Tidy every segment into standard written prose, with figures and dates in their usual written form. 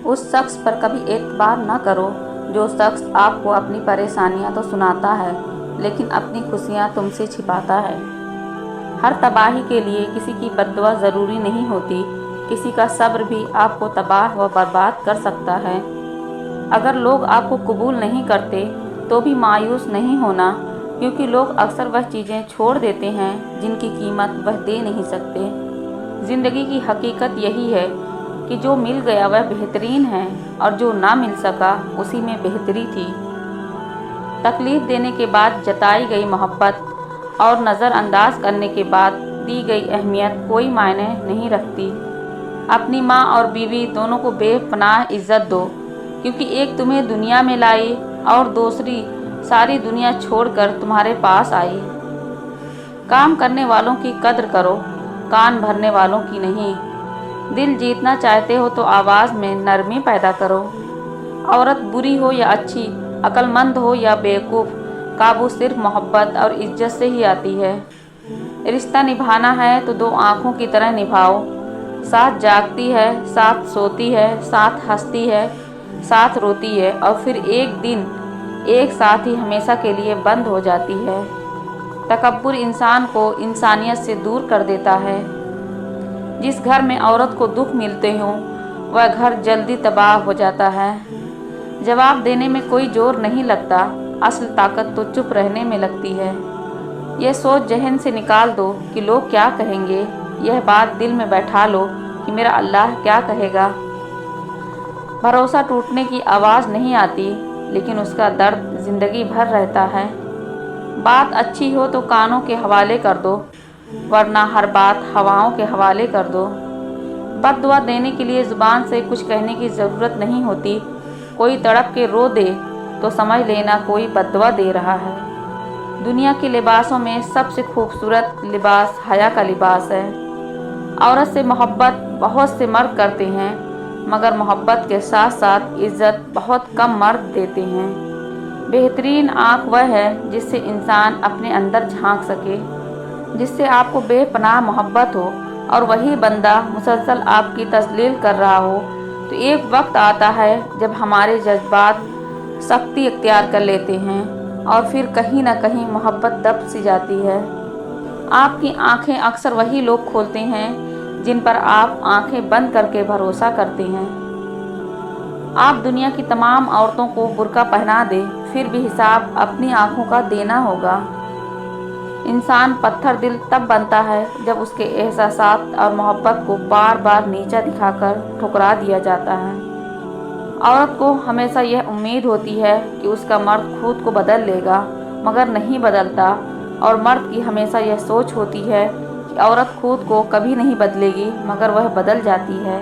उस शख्स पर कभी एतबार न करो जो शख्स आपको अपनी परेशानियां तो सुनाता है लेकिन अपनी खुशियां तुमसे छिपाता है। हर तबाही के लिए किसी की बद्दुआ ज़रूरी नहीं होती, किसी का सब्र भी आपको तबाह व बर्बाद कर सकता है। अगर लोग आपको कबूल नहीं करते तो भी मायूस नहीं होना, क्योंकि लोग अक्सर वह चीज़ें छोड़ देते हैं जिनकी कीमत वह दे नहीं सकते। ज़िंदगी की हकीकत यही है कि जो मिल गया वह बेहतरीन है और जो ना मिल सका उसी में बेहतरी थी। तकलीफ़ देने के बाद जताई गई मोहब्बत और नज़रअंदाज करने के बाद दी गई अहमियत कोई मायने नहीं रखती। अपनी माँ और बीवी दोनों को बेपनाह इज़्ज़त दो, क्योंकि एक तुम्हें दुनिया में लाई और दूसरी सारी दुनिया छोड़कर तुम्हारे पास आई। काम करने वालों की कद्र करो, कान भरने वालों की नहीं। दिल जीतना चाहते हो तो आवाज़ में नरमी पैदा करो। औरत बुरी हो या अच्छी, अक्लमंद हो या बेवकूफ़, काबू सिर्फ मोहब्बत और इज्जत से ही आती है। रिश्ता निभाना है तो दो आँखों की तरह निभाओ। साथ जागती है, साथ सोती है, साथ हंसती है, साथ रोती है और फिर एक दिन एक साथ ही हमेशा के लिए बंद हो जाती है। तकब्बुर इंसान को इंसानियत से दूर कर देता है। जिस घर में औरत को दुख मिलते हों वह घर जल्दी तबाह हो जाता है। जवाब देने में कोई जोर नहीं लगता, असल ताकत तो चुप रहने में लगती है। यह सोच जहन से निकाल दो कि लोग क्या कहेंगे, यह बात दिल में बैठा लो कि मेरा अल्लाह क्या कहेगा। भरोसा टूटने की आवाज़ नहीं आती, लेकिन उसका दर्द ज़िंदगी भर रहता है। बात अच्छी हो तो कानों के हवाले कर दो, वरना हर बात हवाओं के हवाले कर दो। बद्दुआ देने के लिए ज़ुबान से कुछ कहने की ज़रूरत नहीं होती। कोई तड़प के रो दे तो समझ लेना कोई बद्दुआ दे रहा है। दुनिया के लिबासों में सबसे खूबसूरत लिबास हया का लिबास है। औरत से मोहब्बत बहुत से मर्द करते हैं, मगर मोहब्बत के साथ साथ इज़्ज़त बहुत कम मर्द देते हैं। बेहतरीन आँख वह है जिससे इंसान अपने अंदर झांक सके, जिससे आपको बेपनाह मोहब्बत हो और वही बंदा मुसलसल आपकी तस्लील कर रहा हो। तो एक वक्त आता है जब हमारे जज्बात सख्ती इख्तियार कर लेते हैं और फिर कहीं ना कहीं मोहब्बत दब सी जाती है। आपकी आंखें अक्सर वही लोग खोलते हैं जिन पर आप आंखें बंद करके भरोसा करते हैं। आप दुनिया की तमाम औरतों को बुर्का पहना दें, फिर भी हिसाब अपनी आंखों का देना होगा। इंसान पत्थर दिल तब बनता है जब उसके एहसासात और मोहब्बत को बार बार नीचा दिखाकर ठुकरा दिया जाता है। औरत को हमेशा यह उम्मीद होती है कि उसका मर्द खुद को बदल लेगा, मगर नहीं बदलता, और मर्द की हमेशा यह सोच होती है कि औरत खुद को कभी नहीं बदलेगी, मगर वह बदल जाती है।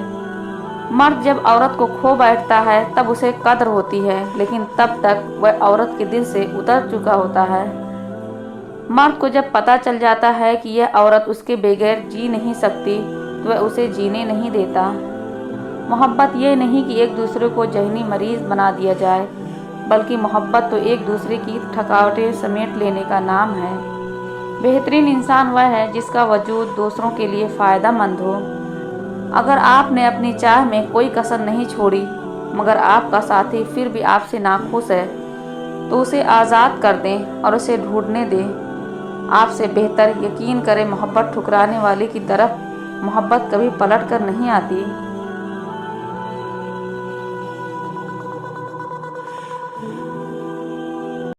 मर्द जब औरत को खो बैठता है तब उसे कद्र होती है, लेकिन तब तक वह औरत के दिल से उतर चुका होता है। मर्द को जब पता चल जाता है कि यह औरत उसके बगैर जी नहीं सकती तो वह उसे जीने नहीं देता। मोहब्बत ये नहीं कि एक दूसरे को जहनी मरीज बना दिया जाए, बल्कि मोहब्बत तो एक दूसरे की थकावटें समेट लेने का नाम है। बेहतरीन इंसान वह है जिसका वजूद दूसरों के लिए फ़ायदा मंद हो। अगर आपने अपनी चाह में कोई कसर नहीं छोड़ी, मगर आपका साथी फिर भी आपसे नाखुश है, तो उसे आज़ाद कर दें और उसे ढूंढने दें। आपसे बेहतर यकीन करें, मोहब्बत ठुकराने वाले की तरफ मोहब्बत कभी पलट कर नहीं आती।